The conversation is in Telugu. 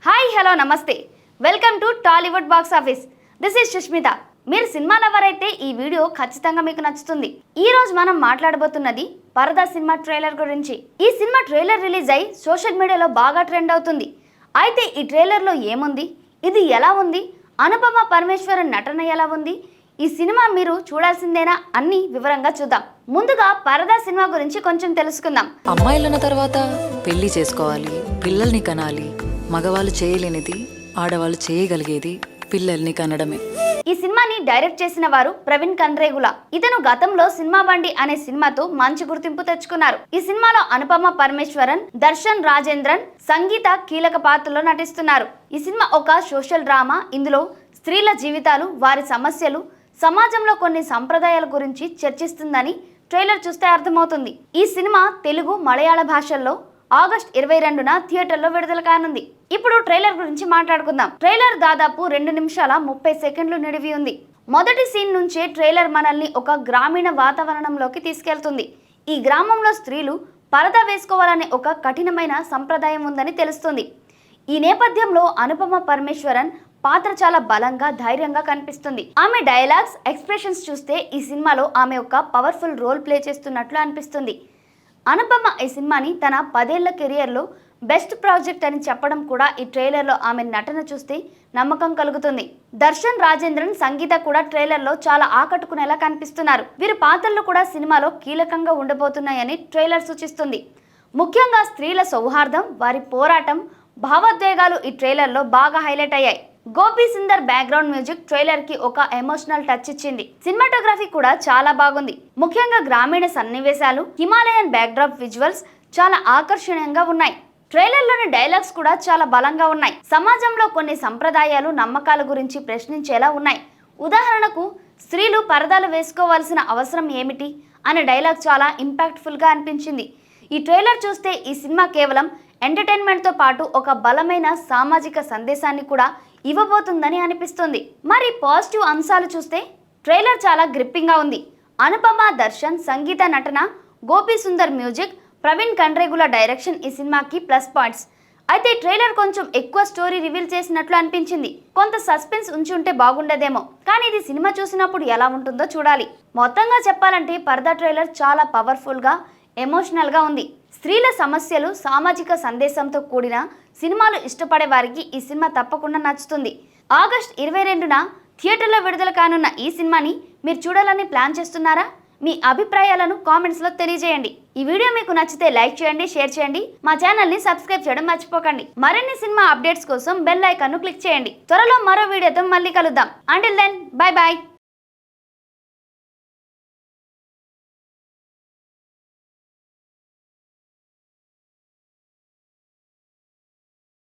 హాయ్ హలో నమస్తే welcome to Tollywood box office. This is Sushmita. మీరు సినిమా లవర్ అయితే ఈ వీడియో ఖచ్చితంగా మీకు నచ్చుతుంది. ఈ రోజు మనం మాట్లాడబోతున్నది పరదా సినిమా ట్రైలర్ గురించి. ఈ సినిమా ట్రైలర్ రిలీజ్ అయి సోషల్ మీడియాలో బాగా ట్రెండ్ అవుతుంది. అయితే ఈ ట్రైలర్లో ఏముంది, ఇది ఎలా ఉంది, అనుపమ పరమేశ్వరన్ నటన ఎలా ఉంది, ఈ సినిమా మీరు చూడాల్సిందేనా అన్ని వివరంగా చూద్దాం. ముందుగా పరదా సినిమా గురించి కొంచెం తెలుసుకుందాం. అమ్మాయిలన్న తర్వాత పెళ్లి చేసుకోవాలి, పిల్లల్ని కనాలి. మగవాళ్ళు చేయలేనిది ఆడవాళ్ళు చేయగలిగేది పిల్లల్ని కనడమే. ఈ సినిమాని డైరెక్ట్ చేసిన వారు ప్రవీణ్ కండ్రేగుల. ఇతను గతంలో సినిమా బండి అనే సినిమాతో మంచి గుర్తింపు తెచ్చుకున్నారు. ఈ సినిమాలో అనుపమ పరమేశ్వరన్, దర్శన్ రాజేంద్రన్, సంగీత కీలక పాత్రలో నటిస్తున్నారు. ఈ సినిమా ఒక సోషల్ డ్రామా. ఇందులో స్త్రీల జీవితాలు, వారి సమస్యలు, సమాజంలో కొన్ని సంప్రదాయాల గురించి చర్చిస్తుందని ట్రైలర్ చూస్తే అర్థమవుతుంది. ఈ సినిమా తెలుగు, మలయాళ భాషల్లో ఆగస్ట్ 22న థియేటర్లో విడుదల కానుంది. ఇప్పుడు ట్రైలర్ గురించి మాట్లాడుకుందాం. ట్రైలర్ దాదాపు 2 నిమిషాల 30 సెకండ్లు నిడివి ఉంది. మొదటి సీన్ నుంచే ట్రైలర్ మనల్ని ఒక గ్రామీణ వాతావరణంలోకి తీసుకెళ్తుంది. ఈ గ్రామంలో స్త్రీలు పరదా వేసుకోవాలనే ఒక కఠినమైన సంప్రదాయం ఉందని తెలుస్తుంది. ఈ నేపథ్యంలో అనుపమ పరమేశ్వరన్ పాత్ర చాలా బలంగా, ధైర్యంగా కనిపిస్తుంది. ఆమె డైలాగ్స్, ఎక్స్ప్రెషన్స్ చూస్తే ఈ సినిమాలో ఆమె ఒక పవర్ఫుల్ రోల్ ప్లే చేస్తున్నట్లు అనిపిస్తుంది. అనుపమ ఈ సినిమాని తన 10 ఏళ్ల కెరియర్లో బెస్ట్ ప్రాజెక్ట్ అని చెప్పడం కూడా ఈ ట్రైలర్లో ఆమె నటన చూస్తే నమ్మకం కలుగుతుంది. దర్శన్ రాజేంద్రన్, సంగీత కూడా ట్రైలర్లో చాలా ఆకట్టుకునేలా కనిపిస్తున్నారు. వీరి పాత్రలు కూడా సినిమాలో కీలకంగా ఉండబోతున్నాయని ట్రైలర్ సూచిస్తుంది. ముఖ్యంగా స్త్రీల సౌహార్దం, వారి పోరాటం, భావోద్వేగాలు ఈ ట్రైలర్లో బాగా హైలైట్ అయ్యాయి. Gopi Sundar background music trailer కి ఒక ఎమోషనల్ టచ్ ఇచ్చింది. సినిమాటోగ్రఫీ కూడా చాలా బాగుంది. ముఖ్యంగా గ్రామీణ సన్నివేశాలు, హిమాలయన్ బ్యాక్డ్రాప్ విజువల్స్ చాలా ఆకర్షణీయంగా ఉన్నాయి. ట్రైలర్లోని డైలాగ్స్ కూడా చాలా బలంగా ఉన్నాయి. సమాజంలో కొన్ని సంప్రదాయాలు, నమ్మకాల గురించి ప్రశ్నించేలా ఉన్నాయి. ఉదాహరణకు, స్త్రీలు పరదాలు వేసుకోవాల్సిన అవసరం ఏమిటి అనే డైలాగ్ చాలా ఇంపాక్ట్ఫుల్ గా అనిపించింది. ఈ ట్రైలర్ చూస్తే ఈ సినిమా కేవలం ఎంటర్టైన్మెంట్తో పాటు ఒక బలమైన సామాజిక సందేశాన్ని కూడా ఇవ్వబోతుందని అనిపిస్తుంది. మరి పాజిటివ్ అంశాలు చూస్తే ట్రైలర్ చాలా గ్రిప్పింగ్గా ఉంది. అనుపమ, దర్శన్, సంగీత నటన, గోపి సుందర్ మ్యూజిక్, ప్రవీణ్ కండ్రేగుల డైరెక్షన్ ఈ సినిమాకి ప్లస్ పాయింట్స్. అయితే ట్రైలర్ కొంచెం ఎక్కువ స్టోరీ రివీల్ చేసినట్లు అనిపించింది. కొంత సస్పెన్స్ ఉంచి ఉంటే బాగుండేదేమో, కానీ ఇది సినిమా చూసినప్పుడు ఎలా ఉంటుందో చూడాలి. మొత్తంగా చెప్పాలంటే పరదా ట్రైలర్ చాలా పవర్ఫుల్గా, ఎమోషనల్గా ఉంది. స్త్రీల సమస్యలు, సామాజిక సందేశంతో కూడిన సినిమాలు ఇష్టపడే వారికి ఈ సినిమా తప్పకుండా నచ్చుతుంది. ఆగస్ట్ 22న థియేటర్లో విడుదల కానున్న ఈ సినిమాని మీరు చూడాలని ప్లాన్ చేస్తున్నారా? మీ అభిప్రాయాలను కామెంట్స్లో తెలియజేయండి. ఈ వీడియో మీకు నచ్చితే లైక్ చేయండి, షేర్ చేయండి. మా ఛానల్ని సబ్స్క్రైబ్ చేయడం మర్చిపోకండి. మరిన్ని సినిమా అప్డేట్స్ కోసం బెల్ ఐకాన్ను క్లిక్ చేయండి. త్వరలో మరో వీడియోతో మళ్ళీ కలుద్దాం. Until then, bye bye.